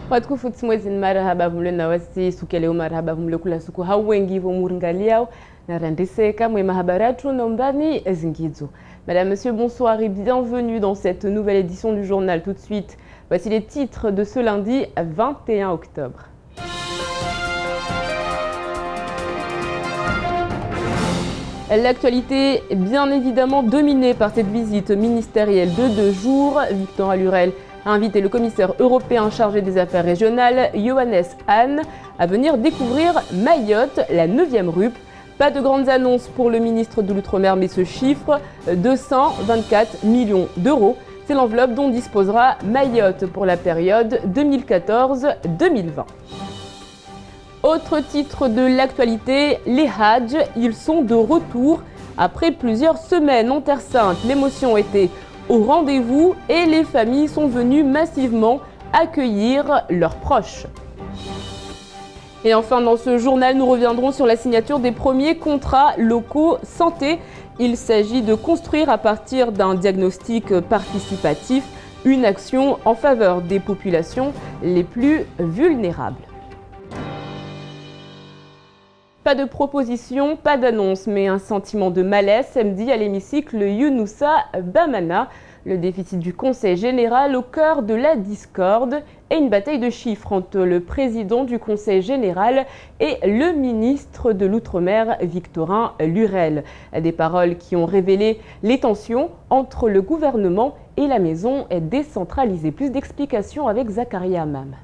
Watukufu futimwezi marahaba vumle na wasi suke leo marahaba vumle kula suku hau wengi vomurngaliao na randiseka mwe mahabaratu na mbani zingidzo. Madame, Monsieur, bonsoir et bienvenue dans cette nouvelle édition du journal. Tout de suite, voici les titres de ce lundi 21 octobre. L'actualité est bien évidemment dominée par cette visite ministérielle de 2 jours. Victorin Lurel a invité le commissaire européen chargé des affaires régionales, Johannes Hahn, à venir découvrir Mayotte, la 9e RUP. Pas de grandes annonces pour le ministre de l'Outre-mer, mais ce chiffre, 224 millions d'euros. C'est l'enveloppe dont disposera Mayotte pour la période 2014-2020. Autre titre de l'actualité, les Hadj, ils sont de retour. Après plusieurs semaines en Terre Sainte, l'émotion était au rendez-vous et les familles sont venues massivement accueillir leurs proches. Et enfin, dans ce journal, nous reviendrons sur la signature des premiers contrats locaux santé. Il s'agit de construire à partir d'un diagnostic participatif une action en faveur des populations les plus vulnérables. Pas de proposition, pas d'annonce, mais un sentiment de malaise samedi à l'hémicycle Younoussa Bamana. Le déficit du Conseil général au cœur de la discorde et une bataille de chiffres entre le président du Conseil général et le ministre de l'Outre-mer, Victorin Lurel. Des paroles qui ont révélé les tensions entre le gouvernement et la maison décentralisée. Plus d'explications avec Zakaria Amam.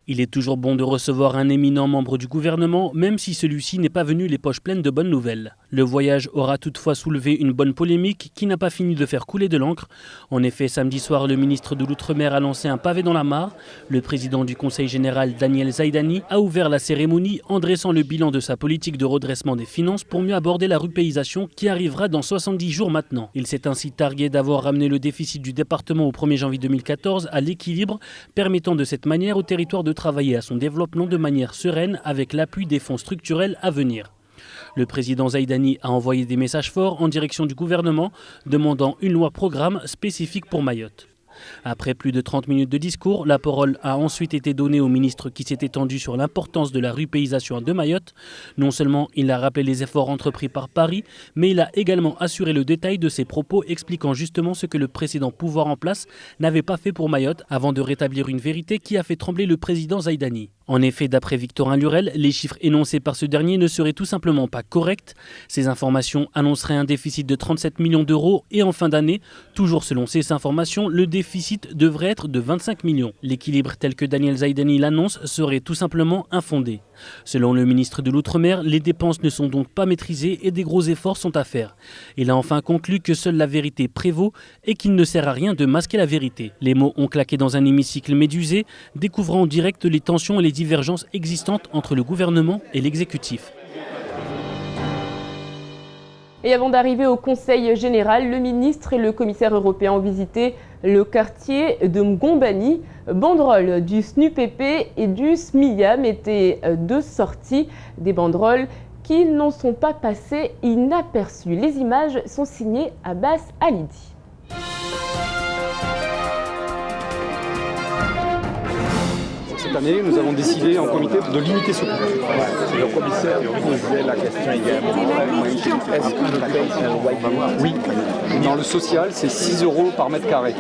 Il est toujours bon de recevoir un éminent membre du gouvernement, même si celui-ci n'est pas venu les poches pleines de bonnes nouvelles. Le voyage aura toutefois soulevé une bonne polémique qui n'a pas fini de faire couler de l'encre. En effet, samedi soir, le ministre de l'Outre-mer a lancé un pavé dans la mare. Le président du Conseil général, Daniel Zaidani, a ouvert la cérémonie en dressant le bilan de sa politique de redressement des finances pour mieux aborder la rupéisation qui arrivera dans 70 jours maintenant. Il s'est ainsi targué d'avoir ramené le déficit du département au 1er janvier 2014 à l'équilibre, permettant de cette manière au territoire de travailler à son développement de manière sereine avec l'appui des fonds structurels à venir. Le président Zaidani a envoyé des messages forts en direction du gouvernement, demandant une loi-programme spécifique pour Mayotte. Après plus de 30 minutes de discours, la parole a ensuite été donnée au ministre qui s'est étendu sur l'importance de la rupéisation de Mayotte. Non seulement il a rappelé les efforts entrepris par Paris, mais il a également assuré le détail de ses propos expliquant justement ce que le précédent pouvoir en place n'avait pas fait pour Mayotte avant de rétablir une vérité qui a fait trembler le président Zaidani. En effet, d'après Victorin Lurel, les chiffres énoncés par ce dernier ne seraient tout simplement pas corrects. Ces informations annonceraient un déficit de 37 millions d'euros et en fin d'année, toujours selon ces informations, le déficit devrait être de 25 millions. L'équilibre tel que Daniel Zaidani l'annonce serait tout simplement infondé. Selon le ministre de l'Outre-mer, les dépenses ne sont donc pas maîtrisées et des gros efforts sont à faire. Il a enfin conclu que seule la vérité prévaut et qu'il ne sert à rien de masquer la vérité. Les mots ont claqué dans un hémicycle médusé, découvrant en direct les tensions et les divergences existantes entre le gouvernement et l'exécutif. Et avant d'arriver au Conseil général, le ministre et le commissaire européen ont visité le quartier de Ngombani. Banderoles du SNUPP et du SMIAM étaient deux sorties des banderoles qui n'en sont pas passées inaperçues. Les images sont signées Abbas Alidi. Cette année, nous avons décidé en comité de limiter ce coût. Le commissaire posait la question également. Est-ce que je paye un loyer? Oui. Dans le social, c'est 6 € par mètre carré.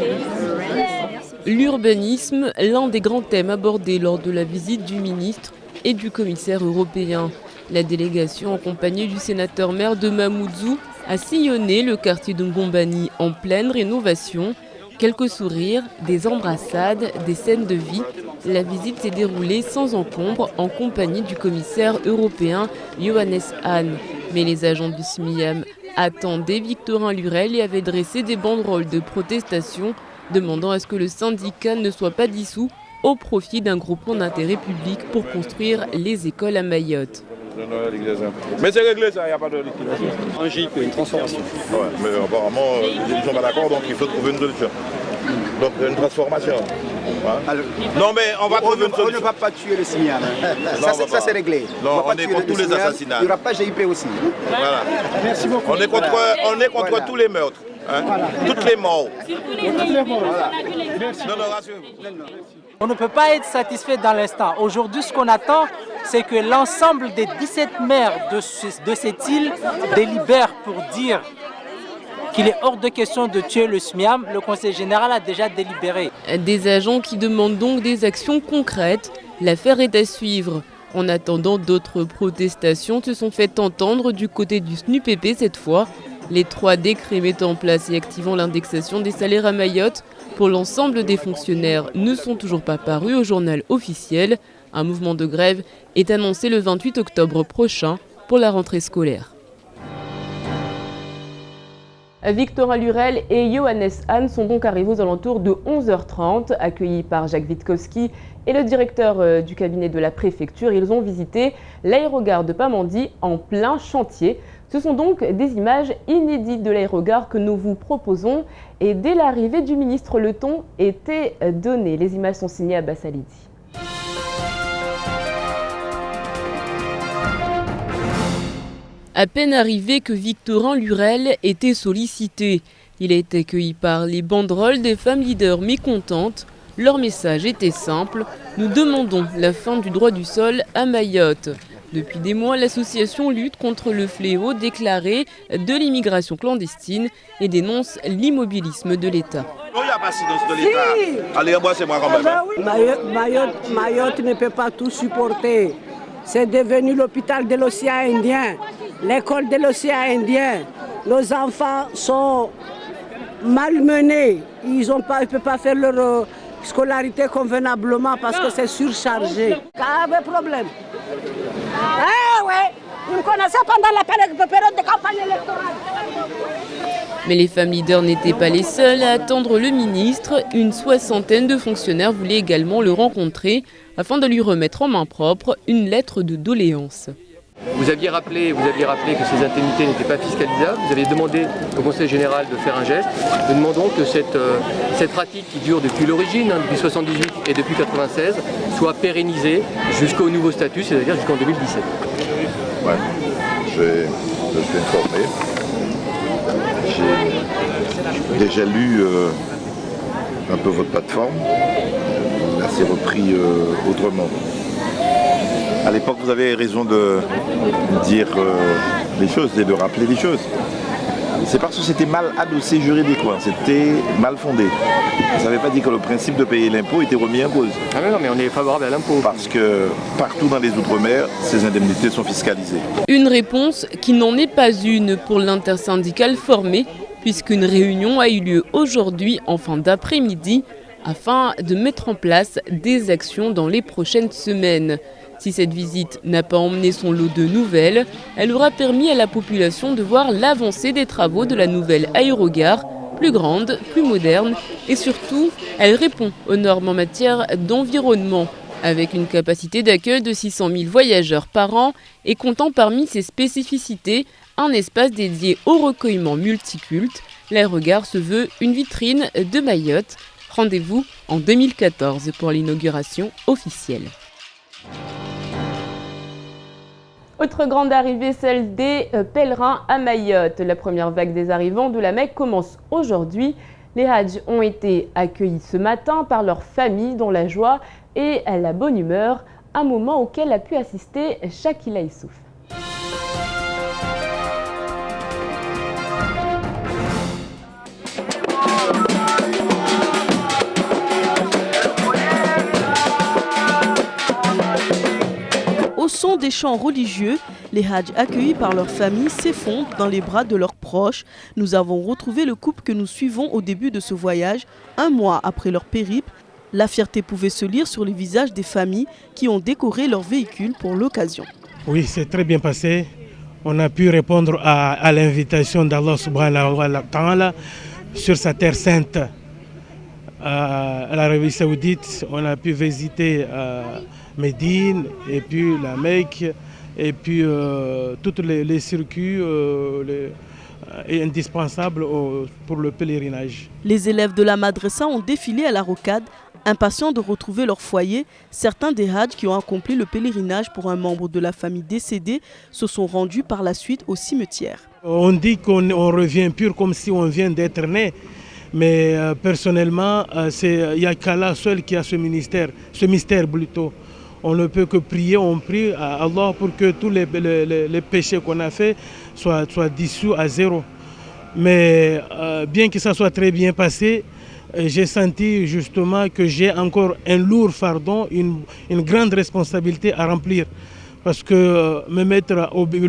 L'urbanisme, l'un des grands thèmes abordés lors de la visite du ministre et du commissaire européen. La délégation, accompagnée du sénateur maire de Mamoudzou, a sillonné le quartier de Ngombani en pleine rénovation. Quelques sourires, des embrassades, des scènes de vie. La visite s'est déroulée sans encombre en compagnie du commissaire européen Johannes Hahn. Mais les agents du SMIAM attendaient Victorin Lurel et avaient dressé des banderoles de protestation demandant à ce que le syndicat ne soit pas dissous au profit d'un groupement d'intérêt public pour construire les écoles à Mayotte. Mais c'est réglé ça, il n'y a pas de liquidation. Un GIP, une transformation. Ouais, mais apparemment, ils ne sont pas d'accord, donc il faut trouver une solution. Donc une transformation. Ouais. Alors, non mais on va trouver une solution. On ne va pas tuer le SMIAM. Ça c'est réglé. Non, on est contre tous les assassinats. Il n'y aura pas GIP aussi. Voilà. Merci beaucoup. On est contre tous les meurtres. Hein? Voilà. Toutes les morts. Voilà. Non, non, rassurez-vous. On ne peut pas être satisfait dans l'instant. Aujourd'hui, ce qu'on attend, c'est que l'ensemble des 17 maires de cette île délibèrent pour dire qu'il est hors de question de tuer le SMIAM. Le Conseil général a déjà délibéré. Des agents qui demandent donc des actions concrètes. L'affaire est à suivre. En attendant, d'autres protestations se sont fait entendre du côté du SNUPP cette fois. Les 3 décrets mettant en place et activant l'indexation des salaires à Mayotte pour l'ensemble des fonctionnaires ne sont toujours pas parus au journal officiel. Un mouvement de grève est annoncé le 28 octobre prochain pour la rentrée scolaire. Victorin Lurel et Johannes Hahn sont donc arrivés aux alentours de 11h30, accueillis par Jacques Witkowski et le directeur du cabinet de la préfecture. Ils ont visité l'aérogare de Pamandzi en plein chantier. Ce sont donc des images inédites de l'aérogare que nous vous proposons. Et dès l'arrivée du ministre, le ton était donné. Les images sont signées Abbas Alidi. À peine arrivé que Victorin Lurel était sollicité. Il a été accueilli par les banderoles des femmes leaders mécontentes. Leur message était simple, nous demandons la fin du droit du sol à Mayotte. Depuis des mois, l'association lutte contre le fléau déclaré de l'immigration clandestine et dénonce l'immobilisme de l'État. Il n'y a pas de silence de l'État. Allez, embrassez-moi quand même. Mayotte ne peut pas tout supporter. C'est devenu l'hôpital de l'océan Indien, l'école de l'océan Indien. Nos enfants sont malmenés. Ils ne peuvent pas faire leur scolarité convenablement parce que c'est surchargé. Quel problème? Ah ouais, vous me connaissez pendant la période de campagne électorale. Mais les femmes leaders n'étaient pas les seules à attendre le ministre. Une 60aine de fonctionnaires voulaient également le rencontrer afin de lui remettre en main propre une lettre de doléance. Vous aviez rappelé que ces indemnités n'étaient pas fiscalisables. Vous avez demandé au Conseil général de faire un geste. Nous demandons que cette pratique qui dure depuis l'origine, depuis 1978 et depuis 1996, soit pérennisée jusqu'au nouveau statut, c'est-à-dire jusqu'en 2017. Ouais, je suis informé. J'ai déjà lu un peu votre plateforme. Là, c'est repris autrement. À l'époque, vous avez raison de dire les choses et de rappeler les choses. C'est parce que c'était mal adossé juridiquement, c'était mal fondé. Ça ne veut pas dire que le principe de payer l'impôt était remis en cause. Ah non, mais on est favorable à l'impôt. Parce que partout dans les Outre-mer, ces indemnités sont fiscalisées. Une réponse qui n'en est pas une pour l'intersyndicale formée, puisqu'une réunion a eu lieu aujourd'hui en fin d'après-midi afin de mettre en place des actions dans les prochaines semaines. Si cette visite n'a pas emmené son lot de nouvelles, elle aura permis à la population de voir l'avancée des travaux de la nouvelle aérogare, plus grande, plus moderne et surtout, elle répond aux normes en matière d'environnement. Avec une capacité d'accueil de 600 000 voyageurs par an et comptant parmi ses spécificités un espace dédié au recueillement multiculte, l'aérogare se veut une vitrine de Mayotte. Rendez-vous en 2014 pour l'inauguration officielle. Autre grande arrivée, celle des pèlerins à Mayotte. La première vague des arrivants de la Mecque commence aujourd'hui. Les Hadj ont été accueillis ce matin par leurs familles dans la joie et la bonne humeur, un moment auquel a pu assister Shakila Issouf. Au son des chants religieux, les Hadj accueillis par leur famille s'effondrent dans les bras de leurs proches. Nous avons retrouvé le couple que nous suivons au début de ce voyage, un mois après leur périple. La fierté pouvait se lire sur les visages des familles qui ont décoré leur véhicule pour l'occasion. Oui, c'est très bien passé. On a pu répondre à l'invitation d'Allah subhanahu wa ta'ala sur sa terre sainte. À l'Arabie Saoudite, on a pu visiter Médine et puis la Mecque et puis tous les circuits est indispensable pour le pèlerinage. Les élèves de la madrasa ont défilé à la rocade, impatients de retrouver leur foyer. Certains des Hadj qui ont accompli le pèlerinage pour un membre de la famille décédé se sont rendus par la suite au cimetière. On dit qu'on revient pur comme si on vient d'être né. Mais personnellement, il n'y a qu'Allah seul qui a ce mystère plutôt. On ne peut que prier, on prie à Allah pour que tous les péchés qu'on a faits soient dissous à zéro. Mais bien que ça soit très bien passé, j'ai senti justement que j'ai encore un lourd fardeau, une grande responsabilité à remplir. Parce que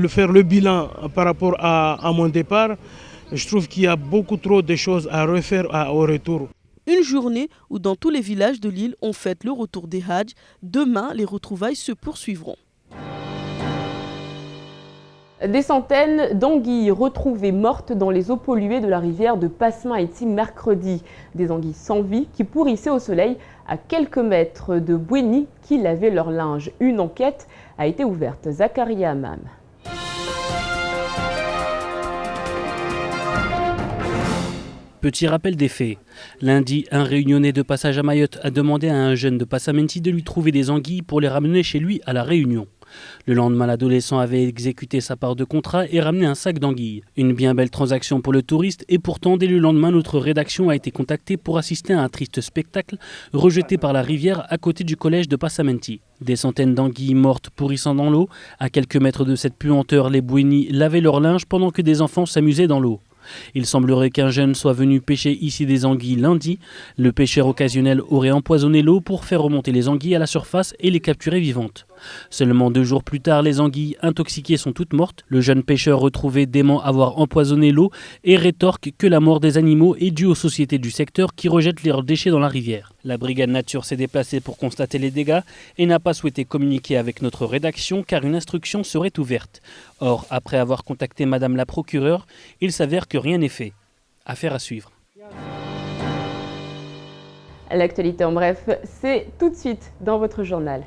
faire le bilan par rapport à mon départ, je trouve qu'il y a beaucoup trop de choses à refaire au retour. Une journée où dans tous les villages de l'île on fête le retour des Hadj. Demain, les retrouvailles se poursuivront. Des centaines d'anguilles retrouvées mortes dans les eaux polluées de la rivière de Passemaiti mercredi. Des anguilles sans vie qui pourrissaient au soleil à quelques mètres de Bouéni qui lavaient leur linge. Une enquête a été ouverte. Zakaria Amam. Petit rappel des faits. Lundi, un réunionnais de passage à Mayotte a demandé à un jeune de Passamenti de lui trouver des anguilles pour les ramener chez lui à La Réunion. Le lendemain, l'adolescent avait exécuté sa part de contrat et ramené un sac d'anguilles. Une bien belle transaction pour le touriste et pourtant, dès le lendemain, notre rédaction a été contactée pour assister à un triste spectacle rejeté par la rivière à côté du collège de Passamenti. Des centaines d'anguilles mortes pourrissant dans l'eau. À quelques mètres de cette puanteur, les Bouénis lavaient leur linge pendant que des enfants s'amusaient dans l'eau. Il semblerait qu'un jeune soit venu pêcher ici des anguilles lundi. Le pêcheur occasionnel aurait empoisonné l'eau pour faire remonter les anguilles à la surface et les capturer vivantes. Seulement 2 jours plus tard, les anguilles intoxiquées sont toutes mortes. Le jeune pêcheur retrouvé dément avoir empoisonné l'eau et rétorque que la mort des animaux est due aux sociétés du secteur qui rejettent leurs déchets dans la rivière. La brigade nature s'est déplacée pour constater les dégâts et n'a pas souhaité communiquer avec notre rédaction car une instruction serait ouverte. Or, après avoir contacté madame la procureure, il s'avère que rien n'est fait. Affaire à suivre. L'actualité en bref, c'est tout de suite dans votre journal.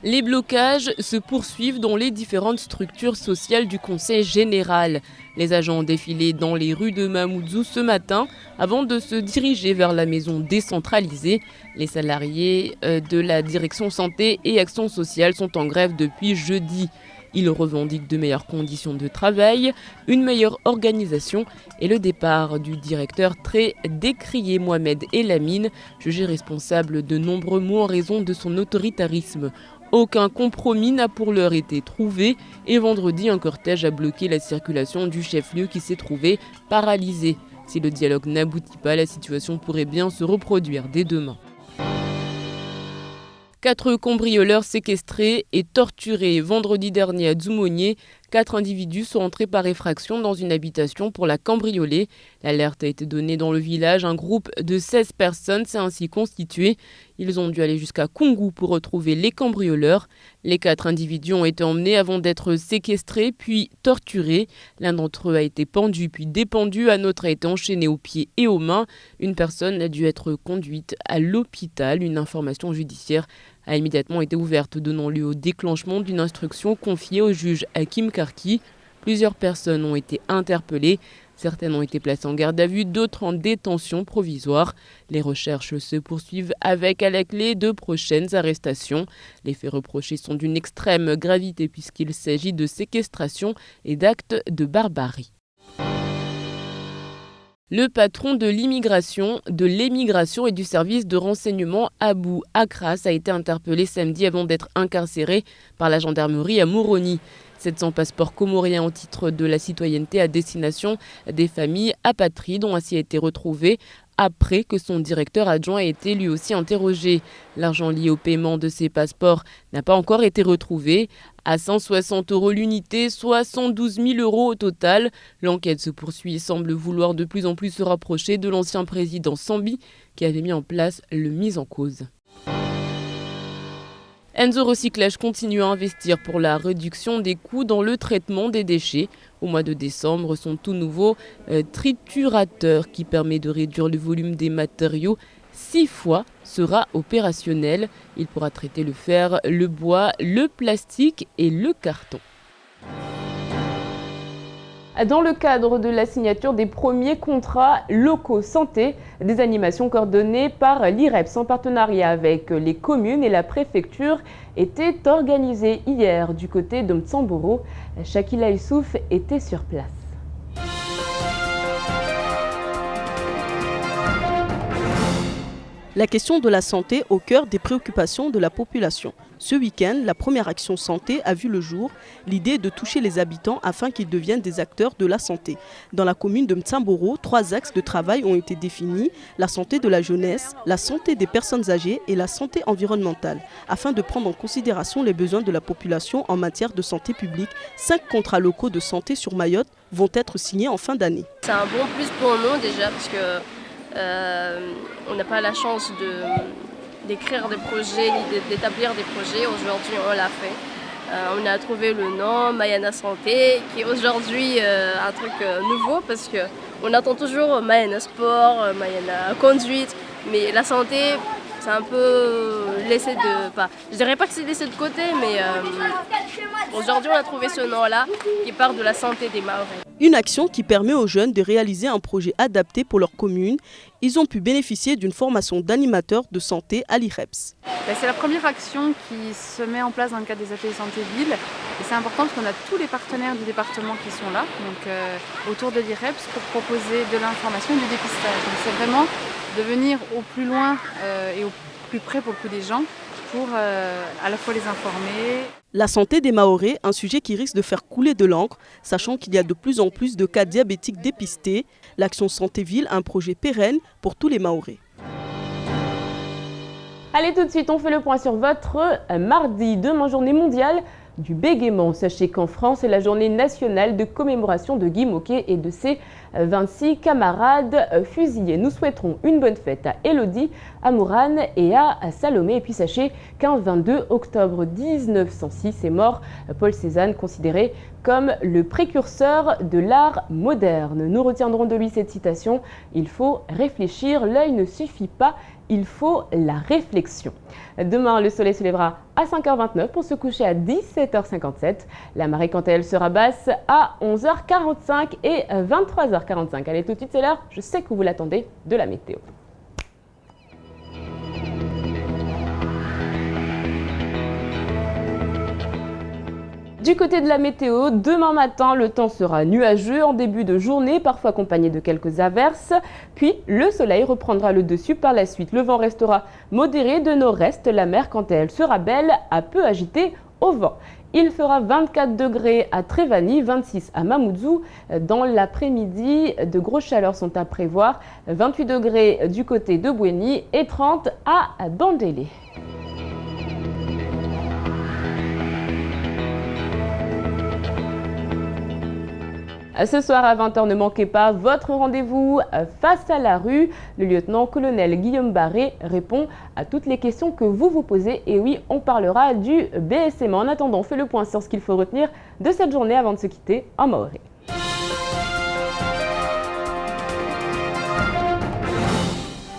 Les blocages se poursuivent dans les différentes structures sociales du Conseil général. Les agents ont défilé dans les rues de Mamoudzou ce matin avant de se diriger vers la maison décentralisée. Les salariés de la direction santé et action sociale sont en grève depuis jeudi. Ils revendiquent de meilleures conditions de travail, une meilleure organisation et le départ du directeur très décrié Mohamed Elamine, jugé responsable de nombreux maux en raison de son autoritarisme. Aucun compromis n'a pour l'heure été trouvé et vendredi, un cortège a bloqué la circulation du chef-lieu qui s'est trouvé paralysé. Si le dialogue n'aboutit pas, la situation pourrait bien se reproduire dès demain. 4 cambrioleurs séquestrés et torturés vendredi dernier à Dzoumogné. 4 individus sont entrés par effraction dans une habitation pour la cambrioler. L'alerte a été donnée dans le village. Un groupe de 16 personnes s'est ainsi constitué. Ils ont dû aller jusqu'à Koungou pour retrouver les cambrioleurs. Les 4 individus ont été emmenés avant d'être séquestrés puis torturés. L'un d'entre eux a été pendu puis dépendu. Un autre a été enchaîné aux pieds et aux mains. Une personne a dû être conduite à l'hôpital. Une information judiciaire a immédiatement été ouverte, donnant lieu au déclenchement d'une instruction confiée au juge Hakim Karki. Plusieurs personnes ont été interpellées. Certaines ont été placées en garde à vue, d'autres en détention provisoire. Les recherches se poursuivent avec à la clé de prochaines arrestations. Les faits reprochés sont d'une extrême gravité puisqu'il s'agit de séquestration et d'actes de barbarie. Le patron de l'émigration et du service de renseignement Abou Akras a été interpellé samedi avant d'être incarcéré par la gendarmerie à Moroni. 700 passeports comoriens au titre de la citoyenneté à destination des familles apatrides ont ainsi été retrouvés après que son directeur adjoint ait été lui aussi interrogé. L'argent lié au paiement de ces passeports n'a pas encore été retrouvé. À 160 € l'unité, soit 112 000 € au total. L'enquête se poursuit et semble vouloir de plus en plus se rapprocher de l'ancien président Sambi qui avait mis en place le mise en cause. Enzo Recyclage continue à investir pour la réduction des coûts dans le traitement des déchets. Au mois de décembre, son tout nouveau triturateur qui permet de réduire le volume des matériaux 6 fois sera opérationnel. Il pourra traiter le fer, le bois, le plastique et le carton. Dans le cadre de la signature des premiers contrats locaux santé, des animations coordonnées par l'IREPS en partenariat avec les communes et la préfecture étaient organisées hier du côté de Mtsamboro. Shakila Issouf était sur place. La question de la santé au cœur des préoccupations de la population. Ce week-end, la première action santé a vu le jour. L'idée est de toucher les habitants afin qu'ils deviennent des acteurs de la santé. Dans la commune de Mtsamboro, 3 axes de travail ont été définis. La santé de la jeunesse, la santé des personnes âgées et la santé environnementale. Afin de prendre en considération les besoins de la population en matière de santé publique, 5 contrats locaux de santé sur Mayotte vont être signés en fin d'année. C'est un bon plus pour nous déjà parce que on n'a pas la chance d'écrire des projets ni d'établir des projets. Aujourd'hui, on l'a fait. On a trouvé le nom Mayana Santé, qui est aujourd'hui un truc nouveau parce qu'on attend toujours Mayana Sport, Mayana Conduite, mais la santé, c'est un peu laissé de... Enfin, je dirais pas que c'est laissé de côté, mais aujourd'hui, on a trouvé ce nom-là qui part de la santé des Maoris. Une action qui permet aux jeunes de réaliser un projet adapté pour leur commune. Ils ont pu bénéficier d'une formation d'animateur de santé à l'IREPS. C'est la première action qui se met en place dans le cadre des ateliers santé ville. Et c'est important parce qu'on a tous les partenaires du département qui sont là, donc autour de l'IREPS, pour proposer de l'information et du dépistage. Donc c'est vraiment de venir au plus loin et au plus près pour le coup des gens pour à la fois les informer. La santé des Mahorais, un sujet qui risque de faire couler de l'encre, sachant qu'il y a de plus en plus de cas diabétiques dépistés. L'Action Santé Ville, un projet pérenne pour tous les Mahorais. Allez, tout de suite, on fait le point sur votre mardi. Demain, journée mondiale du bégaiement. Sachez qu'en France, c'est la journée nationale de commémoration de Guy Môquet et de ses 26 camarades fusillés. Nous souhaiterons une bonne fête à Elodie, à Mourane et à Salomé. Et puis sachez qu'un 22 octobre 1906 est mort Paul Cézanne, considéré comme le précurseur de l'art moderne. Nous retiendrons de lui cette citation: « Il faut réfléchir, l'œil ne suffit pas, il faut la réflexion ». Demain, le soleil se lèvera à 5h29 pour se coucher à 17h57. La marée, quant à elle, sera basse à 11h45 et 23h45. Allez, tout de suite, c'est l'heure, je sais que vous l'attendez, de la météo. Du côté de la météo, demain matin, le temps sera nuageux en début de journée, parfois accompagné de quelques averses. Puis, le soleil reprendra le dessus par la suite. Le vent restera modéré de nord-est. La mer, quant à elle, sera belle, à peu agitée au vent. Il fera 24 degrés à Trévani, 26 à Mamoudzou. Dans l'après-midi, de grosses chaleurs sont à prévoir. 28 degrés du côté de Bouéni et 30 à Bandélé. Ce soir à 20h, ne manquez pas votre rendez-vous face à la rue. Le lieutenant-colonel Guillaume Barré répond à toutes les questions que vous vous posez. Et oui, on parlera du BSM. En attendant, on fait le point sur ce qu'il faut retenir de cette journée avant de se quitter en Maoré.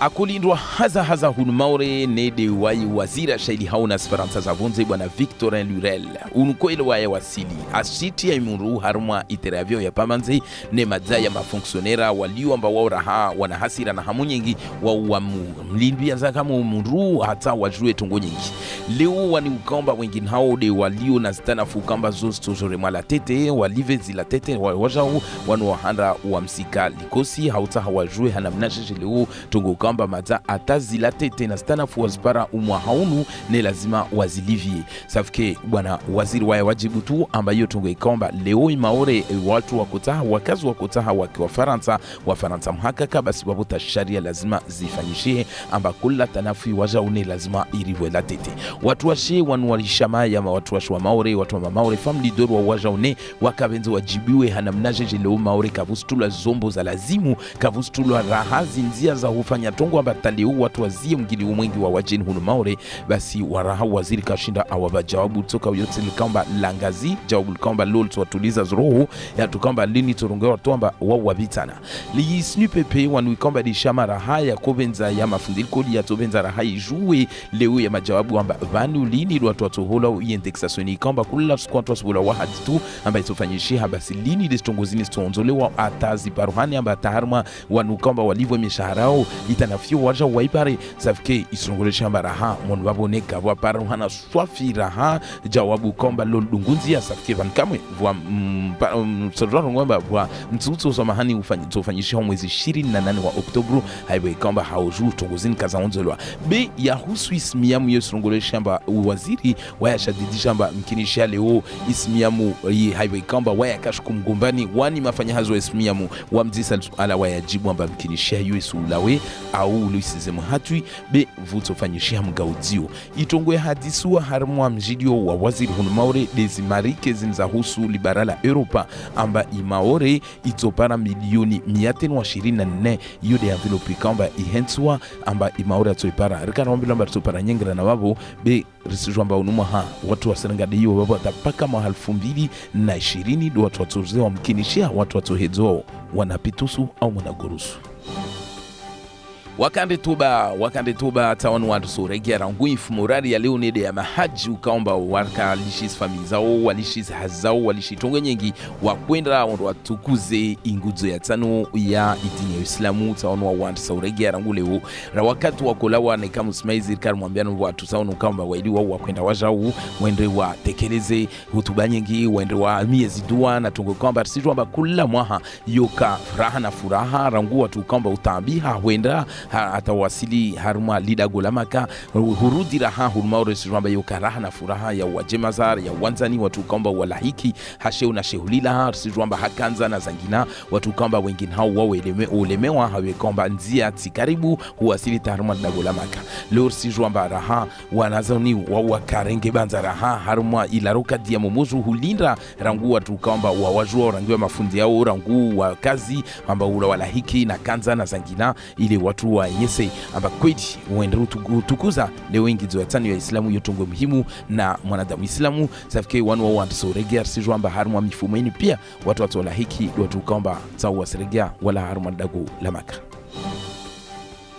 akulindwa haza hunu maure ne de wai wazira shaili hauna speranza za vonze bwana Victorin Lurel unukoile wae wasili ashiti ya imuru haruma iteravyo ya pamanze ne madzaya mafonksionera walio ambao wao raha wana hasira na hamu nyingi wa mlimbia zaka muru hata wajue tungo nyingi leo wani ukamba wengine hao de walio na stana fukamba zosto jore mala tete walive zila tete wajao wanu wahanda wa msika likosi hauta hawajue hanamnashe leo tungo kamba mata atazila tete na stana fuwazipara umwa haunu ne lazima wazilivie safike bwana waziri wa wajibu tu ambayo tungo ikomba leo imaore watu wakotaha wakazi wakotaha wakiwa Faransa mhakaka basi wabuta sharia lazima zifanyishie amba kula tanafi wajaune lazima iriwe la tete watu washe wanuarishama ya watu washwa maore watu wa maore family doru wa wajaune wakabenzo wajibiwe hanamnaje leo maore kavustula zombo za lazimu kavustula rahazi nzia za hufanya zitongo amba taleo watu wazie mgili umwengi wa wajeni hunu maore basi waraha waziri kashinda awaba jawabu toka yote likamba langazi jawabu likamba lol tuwatuliza zroho ya tukamba lini turungewa tuamba wawa vitana li snipepe wanu ikamba di shama raha ya kobenza ya mafundiliko li ya tobenza raha ijuwe leo ya majawabu amba vanu lini watu watuhola uindexasoni ikamba kula skwantwa subula wahaditu amba itofanyishia basi lini destongozini stonzolewa atazi paruhani amba taharma wanu ikamba walivwe mishaharao itanafio waja waipare safike isongolesha amba raha monu waboneka wa paruhana swafi raha jawabu komba lol dungunzi ya safike vankamwe wa msodoro ngomba wa mtutu samahani ufanyishia mwezi 28 wa Oktobru haiwe kwamba hauju tongozini kaza onzolwa be ya husu ismiamu yosongolesha amba waziri wayashadidisha amba mkinishia leo ismiamu haiwe kwamba wayakashku mgombani wani mafanya hazo ismiamu wa mzisa ala wayajibu amba mkinishia yuesu ulawe au luisizemu hatui be vuto fanyishia mgaudio itongwe hadisua harmwa mjidio wa waziri hunu maore dezimarike zinza husu liberala Europa amba imaore itopara milioni 124 yode ya envelope kamba ihenswa amba imaore atoipara rikana wambila amba itopara nyengera na wabo be risijwa amba unuma watu wasenengade hiyo wabo atapaka mwa 2020 do watu watozewa mkinishia watu watohezo wanapitusu au mwanagorusu wakande tuba tawanu watu soregi ranguifu morari ya leo nede ya mahaji ukaomba warka lishis famizao walishis hazao walishitonga nyingi wakwenda watukuze inguzo ya tano ya idini ya Islamu tawanu wa watu soregi ya rangu leo rawakatu wakolawa na ikamu smaizi kari mwambiano watu tawanu kamba waili wa wakwenda wajau wende wa tekeleze hutuba nyingi wende wa miezi dua na tungo kamba risiju wamba kula mwaha yoka furaha na furaha rangu watu kamba utambiha wenda atawasili haruma lida golamaka hurudi raha huruma resiramba yoka raha na furaha ya wajemazar ya wanzani watu kamba walahiki hasheu na shehulila resiramba hakanza na zangina watu kamba wengine hao wawe ulemewa hawe kamba nzia tikaribu huwasili haruma lida golamaka leo resiramba raha wanazani wawa karenge banza raha haruma ilaroka dia momozu hulinda rangu watu kamba wawajua rangu wa mafundi yao rangu wa kazi amba ula walahiki na kanza na zangina ile watu wa yese amba kweli uenderu tukuza leo wengi zo tano ya Islamu yotongo muhimu na mwanadamu Islamu safike wanu wa watu soregea sijua amba haruma mifumeni pia watu walahiki watu kamba tawa seregea wala haruma dago la maka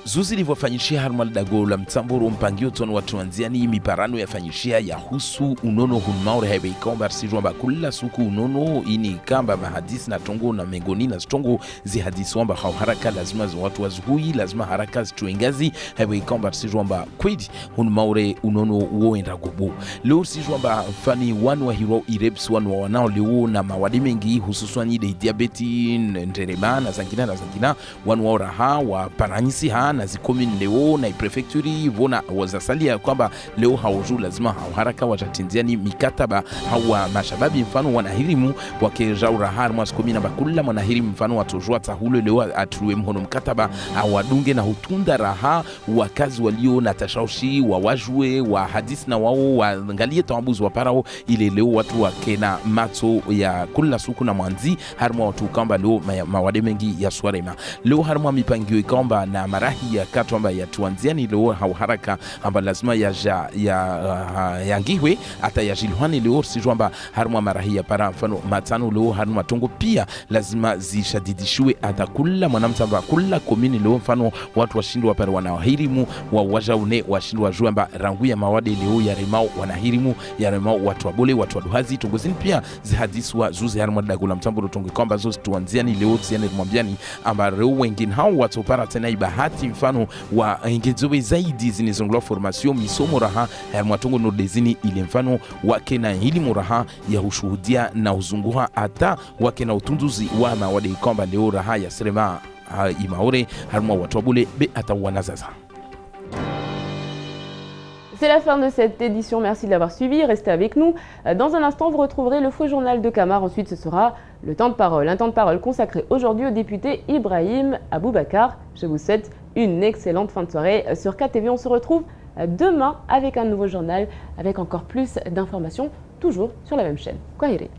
zuzi livofanyishia haruma dago la mtamburu mpangio tono watu wanziani miparano ya fanyishia ya husu unono hunmaure haibe ikomba sijua amba kula suku unono ini kamba mahadisi na tongo na mengoni na tongo zihadisi wamba haraka lazima watu wazuhui lazima haraka zituengazi haibe ikomba sijua amba kwedi hunmaure unono uoenda gobo leo sijua amba fani wanu wa hiro ireps wanu wa wanao leo na mawadi mengi hususwani de diabeti nderema na zangina wanu wa raha wa paranyisi na zikomini leo na prefecture vona wazasalia kwamba leo hauju lazima haraka watatinziani mikataba hawa mashababi mfano wanahirimu wakejaura harma sikomini na bakula wanahirimu mfano watojua tahulu leo atuwe mhono mkataba awadunge na hutunda raha wakazi walio na tashaushi wawajue wa hadisi na wao waangalie tambuzi wa parao ile leo watu wakena mato ya kula suku na mwanzi harma watu kamba leo mawade mengi ya swarema leo harma mipangio ikamba na marahi ya katu amba ya tuanziani leo haraka amba lazima ya ngiwe hata ya jilwani leo sijua amba haruma marahia para mfano matano leo haruma tongo pia lazima zishadidishwe hata kula mwanamtamba kula komini leo mfano watu washindu wapare wanahirimu wajaune washindu wajua amba rangu ya mawade leo ya remao wanahirimu ya remao watu wabole watu waduhazi tongozini pia zihadiswa zuzi haruma dagula mtambo tongo kwamba zozi tuanziani leo tiane mwambiani amba reu wengine hao watu para tena ibahati mfano wa engezowe zaidi zinizongula formation misomo raha ya mwatongo nordezini ile mfano wake na hili muraha ya ushuhudia na uzunguha hata wake na utunduzi wa mawade kwamba leo raha ya serema imaore harma watu wabule be hata wanazaza. C'est la fin de cette édition, merci de l'avoir suivi, restez avec nous. Dans un instant, vous retrouverez le faux journal de Camar, ensuite ce sera le temps de parole. Un temps de parole consacré aujourd'hui au député Ibrahim Aboubakar. Je vous souhaite une excellente fin de soirée sur KTV. On se retrouve demain avec un nouveau journal, avec encore plus d'informations, toujours sur la même chaîne. Kwaheri.